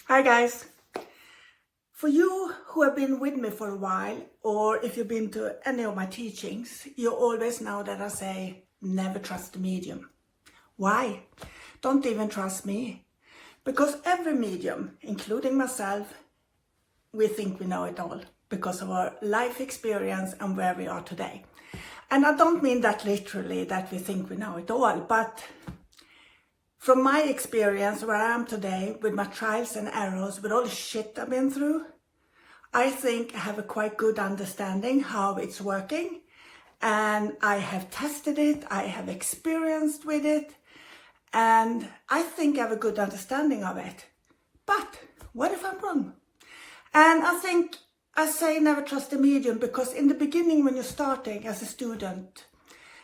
Hi guys. For you who have been with me for a while, or if you've been to any of my teachings, you always know that I say, never trust the medium. Why? Don't even trust me. Because every medium, including myself, we think we know it all because of our life experience and where we are today. And I don't mean that literally, that we think we know it all, but from my experience where I am today, with my trials and errors, with all the shit I've been through, I think I have a quite good understanding how it's working, and I have tested it, I have experienced with it, and I think I have a good understanding of it. But what if I'm wrong? And I think I say never trust the medium because in the beginning, when you're starting as a student,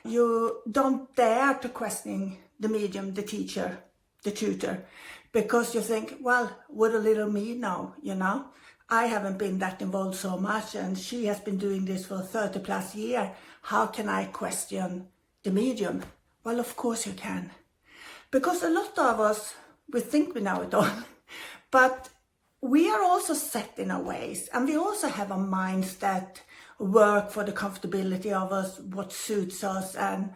you don't dare to question the medium, the teacher, the tutor, because you think, well, what a little me know, I haven't been that involved so much, and she has been doing this for 30 plus years. How can I question the medium? Well, of course you can. Because a lot of us, we think we know it all, but we are also set in our ways, and we also have our minds that work for the comfortability of us, what suits us, and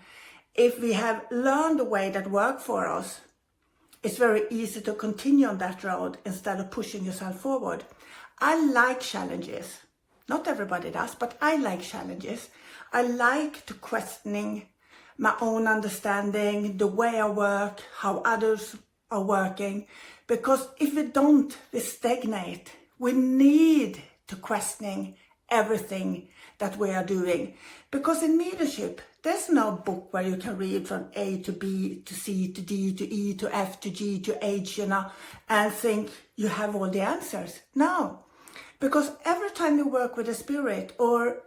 if we have learned a way that works for us, it's very easy to continue on that road instead of pushing yourself forward. I like challenges. Not everybody does, but I like challenges. I like to questioning my own understanding, the way I work, how others are working. Because if we don't, we stagnate. We need to questioning everything that we are doing. Because in leadership, there's no book where you can read from A to B to C to D to E to F to G to H, and think you have all the answers. No. Because every time you work with a spirit or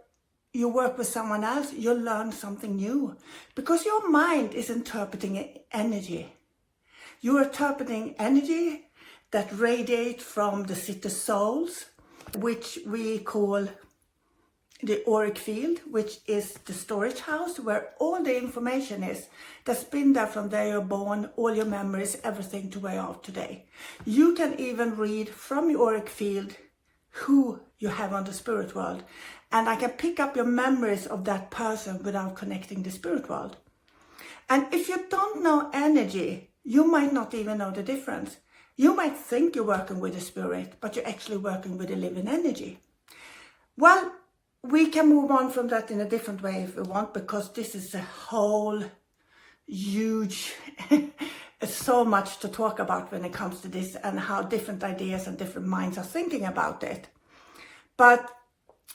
you work with someone else, you learn something new. Because your mind is interpreting energy. You're interpreting energy that radiate from the city souls, which we call the auric field, which is the storage house where all the information is that's been there from day you're born, all your memories, everything to where you are today. You can even read from your auric field who you have on the spirit world, and I can pick up your memories of that person without connecting the spirit world. And if you don't know energy, you might not even know the difference. You might think you're working with a spirit, but you're actually working with a living energy. Well, we can move on from that in a different way if we want, because this is a whole huge, so much to talk about when it comes to this and how different ideas and different minds are thinking about it. But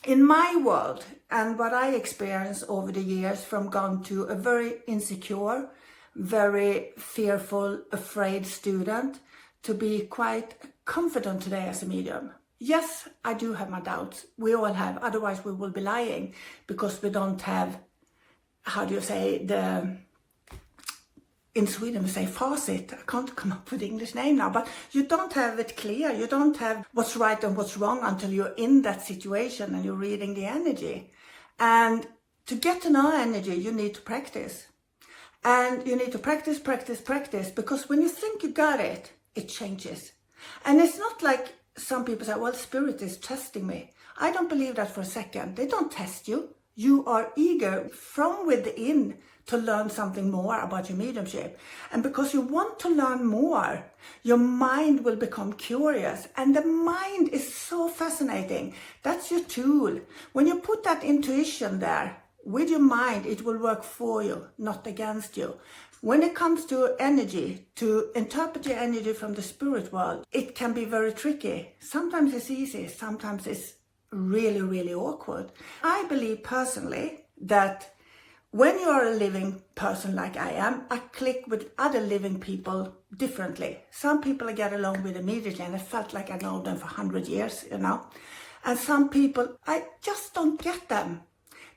in my world and what I experienced over the years, from gone to a very insecure, very fearful, afraid student to be quite confident today as a medium. Yes, I do have my doubts. We all have, otherwise we will be lying, because we don't have, in Sweden we say facit. I can't come up with the English name now, but you don't have it clear. You don't have what's right and what's wrong until you're in that situation and you're reading the energy. And to get to know energy, you need to practice. And you need to practice, because when you think you got it, it changes. And it's not like some people say, well, spirit is testing me. I don't believe that for a second. They don't test you. You are eager from within to learn something more about your mediumship. And because you want to learn more, your mind will become curious. And the mind is so fascinating. That's your tool. When you put that intuition there, with your mind, it will work for you, not against you. When it comes to energy, to interpret your energy from the spirit world, it can be very tricky. Sometimes it's easy, sometimes it's really, really awkward. I believe personally that when you are a living person like I am, I click with other living people differently. Some people I get along with immediately and I felt like I know them for 100 years, And some people, I just don't get them.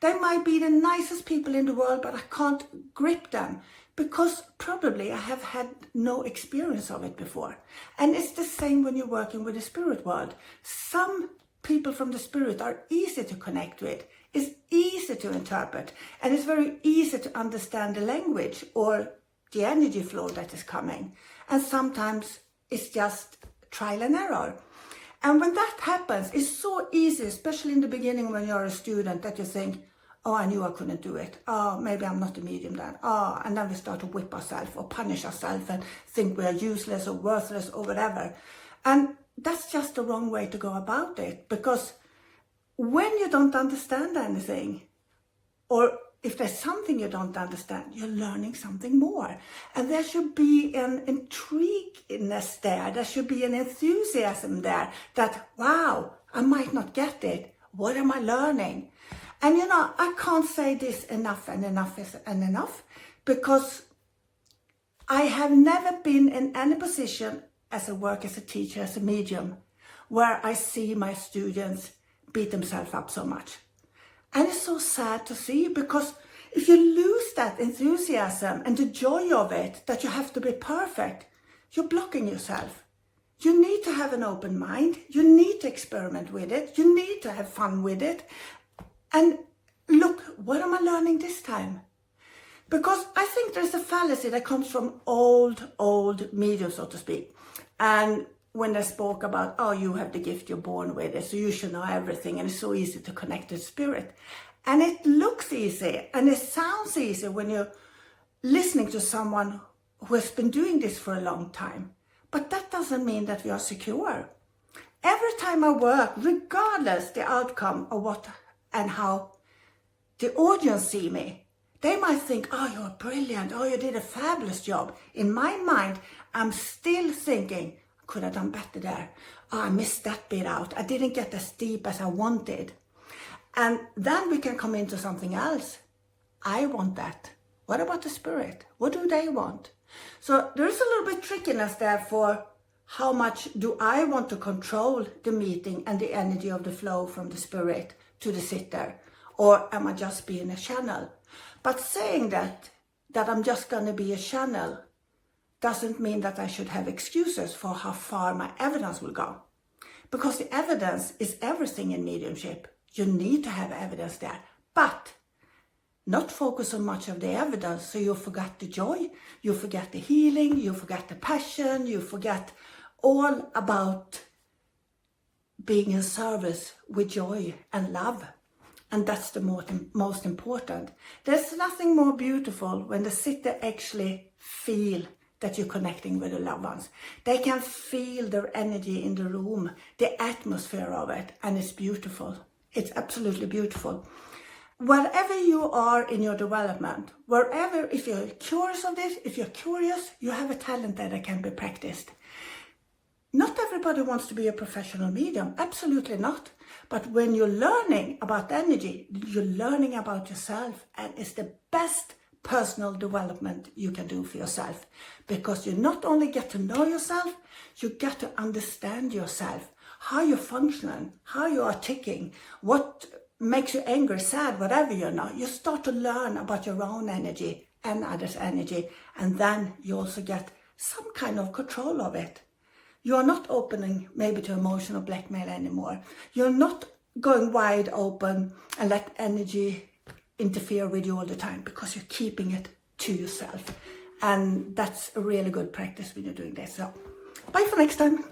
They might be the nicest people in the world, but I can't grip them because probably I have had no experience of it before. And it's the same when you're working with the spirit world. Some people from the spirit are easy to connect with. It's easy to interpret, and it's very easy to understand the language or the energy flow that is coming. And sometimes it's just trial and error. And when that happens, it's so easy, especially in the beginning when you're a student, that you think, oh, I knew I couldn't do it. Oh, maybe I'm not a medium then. Oh, and then we start to whip ourselves or punish ourselves and think we are useless or worthless or whatever. And that's just the wrong way to go about it, because when you don't understand anything, or if there's something you don't understand, you're learning something more. And there should be an intrigueness there. There should be an enthusiasm there that, wow, I might not get it. What am I learning? And you know, I can't say this enough and enough and enough, because I have never been in any position as a teacher, as a medium, where I see my students beat themselves up so much. And it's so sad to see, because if you lose that enthusiasm and the joy of it, that you have to be perfect, you're blocking yourself. You need to have an open mind. You need to experiment with it. You need to have fun with it. And look, what am I learning this time? Because I think there's a fallacy that comes from old mediums, so to speak. And when they spoke about, oh, you have the gift, you're born with it, so you should know everything, and it's so easy to connect to spirit. And it looks easy, and it sounds easy when you're listening to someone who has been doing this for a long time. But that doesn't mean that we are secure. Every time I work, regardless the outcome of what and how the audience see me, they might think, oh, you're brilliant, oh, you did a fabulous job. In my mind, I'm still thinking, could have done better there. Oh, I missed that bit out. I didn't get as deep as I wanted. And then we can come into something else. I want that. What about the spirit? What do they want? So there is a little bit trickiness there for how much do I want to control the meeting and the energy of the flow from the spirit to the sitter? Or am I just being a channel? But saying that I'm just going to be a channel doesn't mean that I should have excuses for how far my evidence will go. Because the evidence is everything in mediumship. You need to have evidence there. But not focus on much of the evidence so you forget the joy, you forget the healing, you forget the passion, you forget all about being in service with joy and love. And that's the most important. There's nothing more beautiful when the sitter actually feel that you're connecting with the loved ones. They can feel their energy in the room, the atmosphere of it, and it's beautiful. It's absolutely beautiful. Wherever you are in your development, wherever, if you're curious of this, if you're curious, you have a talent that can be practiced. Not everybody wants to be a professional medium, absolutely not. But when you're learning about energy, you're learning about yourself, and it's the best personal development you can do for yourself, because you not only get to know yourself, you get to understand yourself, how you're functioning, how you are ticking, what makes you angry, sad, whatever you know. You start to learn about your own energy and others' energy, and then you also get some kind of control of it. You are not opening maybe to emotional blackmail anymore. You're not going wide open and let energy interfere with you all the time, because you're keeping it to yourself. And that's a really good practice when you're doing this. So bye for next time.